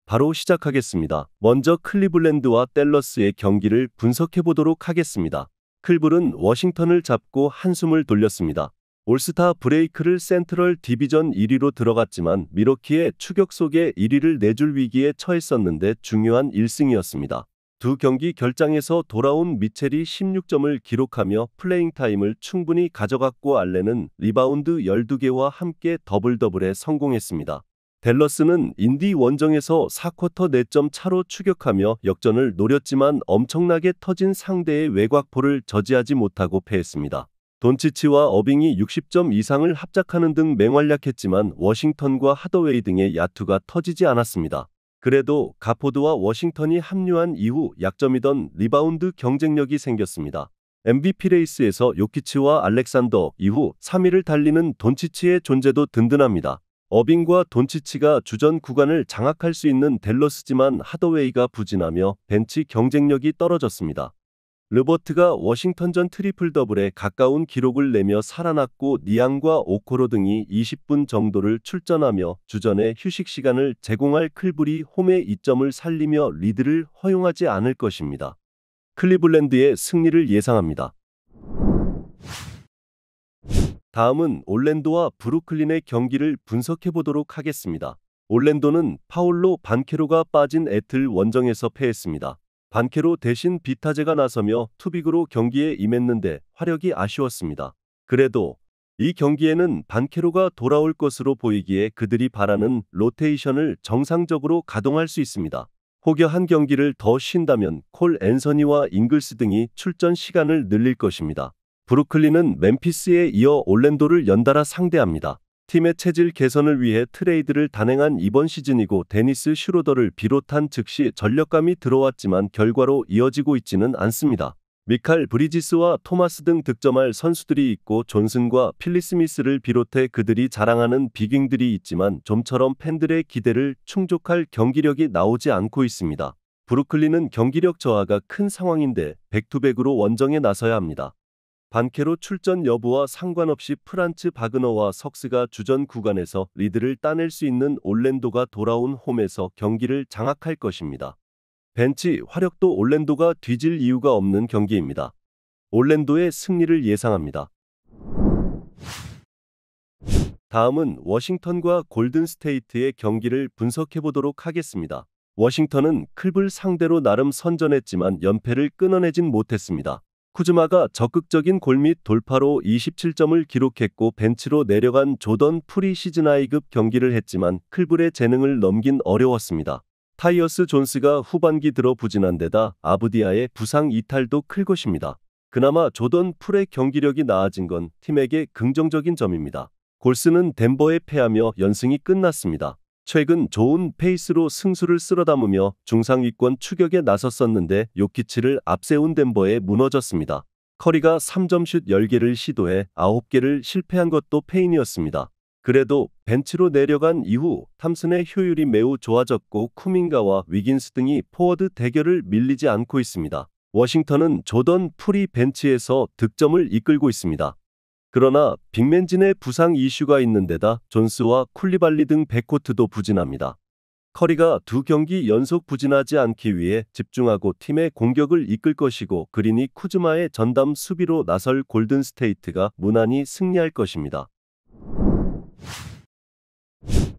바로 시작하겠습니다. 먼저 클리블랜드와 댈러스의 경기를 분석해 보도록 하겠습니다. 클블은 워싱턴을 잡고 한숨을 돌렸습니다. 올스타 브레이크를 센트럴 디비전 1위로 들어갔지만 밀워키의 추격 속에 1위를 내줄 위기에 처했었는데 중요한 1승이었습니다. 두 경기 결장에서 돌아온 미첼이 16점을 기록하며 플레잉 타임을 충분히 가져갔고 알렌은 리바운드 12개와 함께 더블더블에 성공했습니다. 댈러스는 인디 원정에서 4쿼터 4점 차로 추격하며 역전을 노렸지만 엄청나게 터진 상대의 외곽포를 저지하지 못하고 패했습니다. 돈치치와 어빙이 60점 이상을 합작하는 등 맹활약했지만 워싱턴과 하더웨이 등의 야투가 터지지 않았습니다. 그래도 가포드와 워싱턴이 합류한 이후 약점이던 리바운드 경쟁력이 생겼습니다. MVP 레이스에서 요키치와 알렉산더 이후 3위를 달리는 돈치치의 존재도 든든합니다. 어빙과 돈치치가 주전 구간을 장악할 수 있는 댈러스지만 하더웨이가 부진하며 벤치 경쟁력이 떨어졌습니다. 르버트가 워싱턴전 트리플 더블에 가까운 기록을 내며 살아났고 니앙과 오코로 등이 20분 정도를 출전하며 주전에 휴식 시간을 제공할 클블이 홈의 이점을 살리며 리드를 허용하지 않을 것입니다. 클리블랜드의 승리를 예상합니다. 다음은 올랜도와 브루클린의 경기를 분석해 보도록 하겠습니다. 올랜도는 파울로 반케로가 빠진 애틀 원정에서 패했습니다. 반케로 대신 비타제가 나서며 투빅으로 경기에 임했는데 화력이 아쉬웠습니다. 그래도 이 경기에는 반케로가 돌아올 것으로 보이기에 그들이 바라는 로테이션을 정상적으로 가동할 수 있습니다. 혹여 한 경기를 더 쉰다면 콜 앤서니와 잉글스 등이 출전 시간을 늘릴 것입니다. 브루클린은 멤피스에 이어 올랜도를 연달아 상대합니다. 팀의 체질 개선을 위해 트레이드를 단행한 이번 시즌이고 데니스 슈로더를 비롯한 즉시 전력감이 들어왔지만 결과로 이어지고 있지는 않습니다. 미칼 브리지스와 토마스 등 득점할 선수들이 있고 존슨과 필리 스미스를 비롯해 그들이 자랑하는 비깅들이 있지만 좀처럼 팬들의 기대를 충족할 경기력이 나오지 않고 있습니다. 브루클린은 경기력 저하가 큰 상황인데 백투백으로 원정에 나서야 합니다. 반케로 출전 여부와 상관없이 프란츠 바그너와 석스가 주전 구간에서 리드를 따낼 수 있는 올랜도가 돌아온 홈에서 경기를 장악할 것입니다. 벤치 화력도 올랜도가 뒤질 이유가 없는 경기입니다. 올랜도의 승리를 예상합니다. 다음은 워싱턴과 골든스테이트의 경기를 분석해 보도록 하겠습니다. 워싱턴은 클블 상대로 나름 선전했지만 연패를 끊어내진 못했습니다. 쿠즈마가 적극적인 골 및 돌파로 27점을 기록했고 벤치로 내려간 조던 풀이 시즌 하이급 경기를 했지만 클블의 재능을 넘긴 어려웠습니다. 타이어스 존스가 후반기 들어 부진한 데다 아브디아의 부상 이탈도 클 것입니다. 그나마 조던 풀의 경기력이 나아진 건 팀에게 긍정적인 점입니다. 골스는 덴버에 패하며 연승이 끝났습니다. 최근 좋은 페이스로 승수를 쓸어담으며 중상위권 추격에 나섰었는데 요키치를 앞세운 덴버에 무너졌습니다. 커리가 3점슛 10개를 시도해 9개를 실패한 것도 페인이었습니다. 그래도 벤치로 내려간 이후 탐슨의 효율이 매우 좋아졌고 쿠민가와 위긴스 등이 포워드 대결을 밀리지 않고 있습니다. 워싱턴은 조던 풀이 벤치에서 득점을 이끌고 있습니다. 그러나 빅맨진의 부상 이슈가 있는 데다 존스와 쿨리발리 등 백코트도 부진합니다. 커리가 두 경기 연속 부진하지 않기 위해 집중하고 팀의 공격을 이끌 것이고 그린이 쿠즈마의 전담 수비로 나설 골든스테이트가 무난히 승리할 것입니다.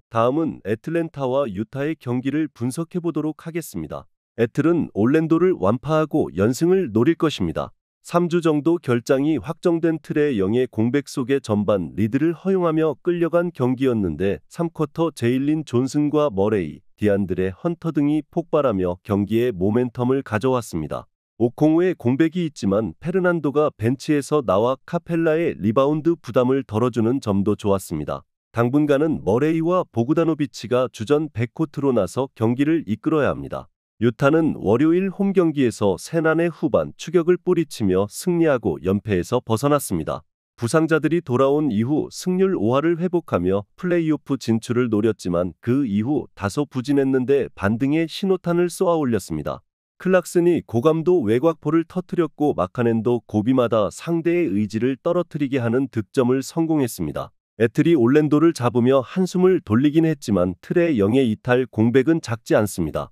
다음은 애틀랜타와 유타의 경기를 분석해 보도록 하겠습니다. 애틀은 올랜도를 완파하고 연승을 노릴 것입니다. 3주 정도 결장이 확정된 틀의 0의 공백 속에 전반 리드를 허용하며 끌려간 경기였는데 3쿼터 제일린 존슨과 머레이, 디안드레 헌터 등이 폭발하며 경기에 모멘텀을 가져왔습니다. 오콩우의 공백이 있지만 페르난도가 벤치에서 나와 카펠라의 리바운드 부담을 덜어주는 점도 좋았습니다. 당분간은 머레이와 보그다노비치가 주전 백코트로 나서 경기를 이끌어야 합니다. 유타는 월요일 홈 경기에서 세난의 후반 추격을 뿌리치며 승리하고 연패에서 벗어났습니다. 부상자들이 돌아온 이후 승률 5할을 회복하며 플레이오프 진출을 노렸지만 그 이후 다소 부진했는데 반등의 신호탄을 쏘아 올렸습니다. 클락슨이 고감도 외곽포를 터뜨렸고 마카넨도 고비마다 상대의 의지를 떨어뜨리게 하는 득점을 성공했습니다. 애틀이 올랜도를 잡으며 한숨을 돌리긴 했지만 틀의 0의 이탈 공백은 작지 않습니다.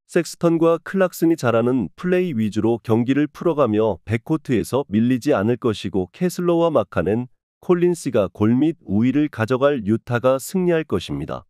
섹스턴과 클락슨이 잘하는 플레이 위주로 경기를 풀어가며 백코트에서 밀리지 않을 것이고 캐슬러와 마카넨, 콜린스가 골 및 우위를 가져갈 유타가 승리할 것입니다.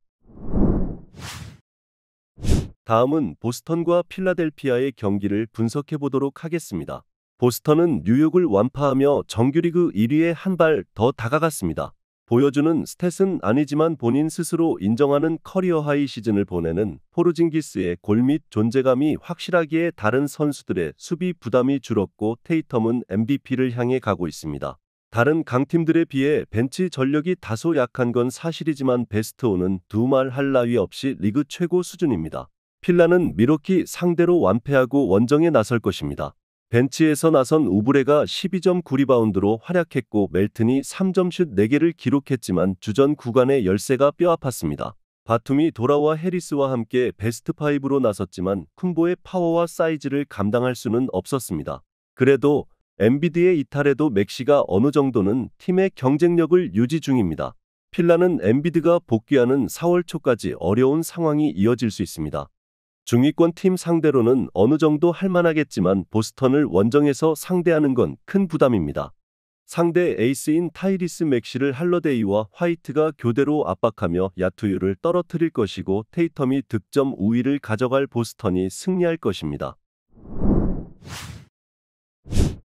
다음은 보스턴과 필라델피아의 경기를 분석해 보도록 하겠습니다. 보스턴은 뉴욕을 완파하며 정규리그 1위에 한 발 더 다가갔습니다. 보여주는 스탯은 아니지만 본인 스스로 인정하는 커리어 하이 시즌을 보내는 포르징기스의 골 및 존재감이 확실하기에 다른 선수들의 수비 부담이 줄었고 테이텀은 MVP를 향해 가고 있습니다. 다른 강팀들에 비해 벤치 전력이 다소 약한 건 사실이지만 베스트 5는 두말 할 나위 없이 리그 최고 수준입니다. 필라는 미러키 상대로 완패하고 원정에 나설 것입니다. 벤치에서 나선 우브레가 12.9리바운드로 활약했고 멜튼이 3점슛 4개를 기록했지만 주전 구간의 열세가 뼈아팠습니다. 바툼이 돌아와 해리스와 함께 베스트 5로 나섰지만 쿤보의 파워와 사이즈를 감당할 수는 없었습니다. 그래도 엔비드의 이탈에도 맥시가 어느 정도는 팀의 경쟁력을 유지 중입니다. 필라는 엔비드가 복귀하는 4월 초까지 어려운 상황이 이어질 수 있습니다. 중위권 팀 상대로는 어느 정도 할만하겠지만 보스턴을 원정에서 상대하는 건 큰 부담입니다. 상대 에이스인 타이리스 맥시를 할러데이와 화이트가 교대로 압박하며 야투율을 떨어뜨릴 것이고 테이텀이 득점 우위를 가져갈 보스턴이 승리할 것입니다.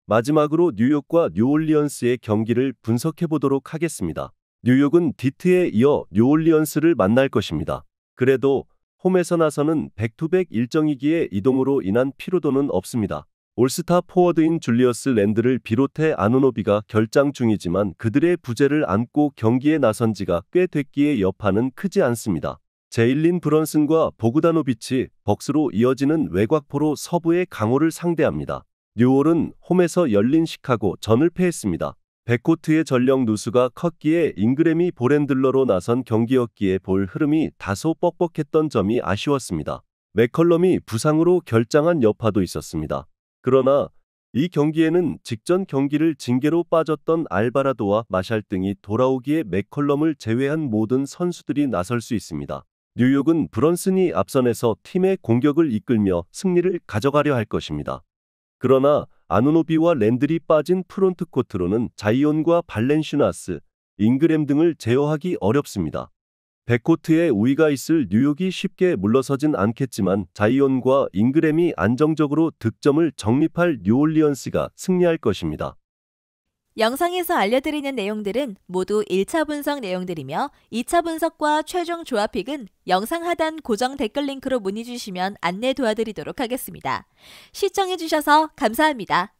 마지막으로 뉴욕과 뉴올리언스의 경기를 분석해 보도록 하겠습니다. 뉴욕은 디트에 이어 뉴올리언스를 만날 것입니다. 그래도 홈에서 나서는 백투백 일정이기에 이동으로 인한 피로도는 없습니다. 올스타 포워드인 줄리어스 랜드를 비롯해 아누노비가 결장 중이지만 그들의 부재를 안고 경기에 나선 지가 꽤 됐기에 여파는 크지 않습니다. 제일린 브런슨과 보그다노비치, 벅스로 이어지는 외곽포로 서부의 강호를 상대합니다. 뉴올은 홈에서 열린 시카고 전을 패했습니다. 백코트의 전력 누수가 컸기에 잉그램이 볼핸들러로 나선 경기였기에 볼 흐름이 다소 뻑뻑했던 점이 아쉬웠습니다. 맥컬럼이 부상으로 결장한 여파도 있었습니다. 그러나 이 경기에는 직전 경기를 징계로 빠졌던 알바라도와 마샬 등이 돌아오기에 맥컬럼을 제외한 모든 선수들이 나설 수 있습니다. 뉴욕은 브런슨이 앞선에서 팀의 공격을 이끌며 승리를 가져가려 할 것입니다. 그러나 아누노비와 랜들이 빠진 프론트코트로는 자이온과 발렌슈나스, 잉그램 등을 제어하기 어렵습니다. 백코트에 우위가 있을 뉴욕이 쉽게 물러서진 않겠지만 자이온과 잉그램이 안정적으로 득점을 정립할 뉴올리언스가 승리할 것입니다. 영상에서 알려드리는 내용들은 모두 1차 분석 내용들이며 2차 분석과 최종 조합픽은 영상 하단 고정 댓글 링크로 문의 주시면 안내 도와드리도록 하겠습니다. 시청해주셔서 감사합니다.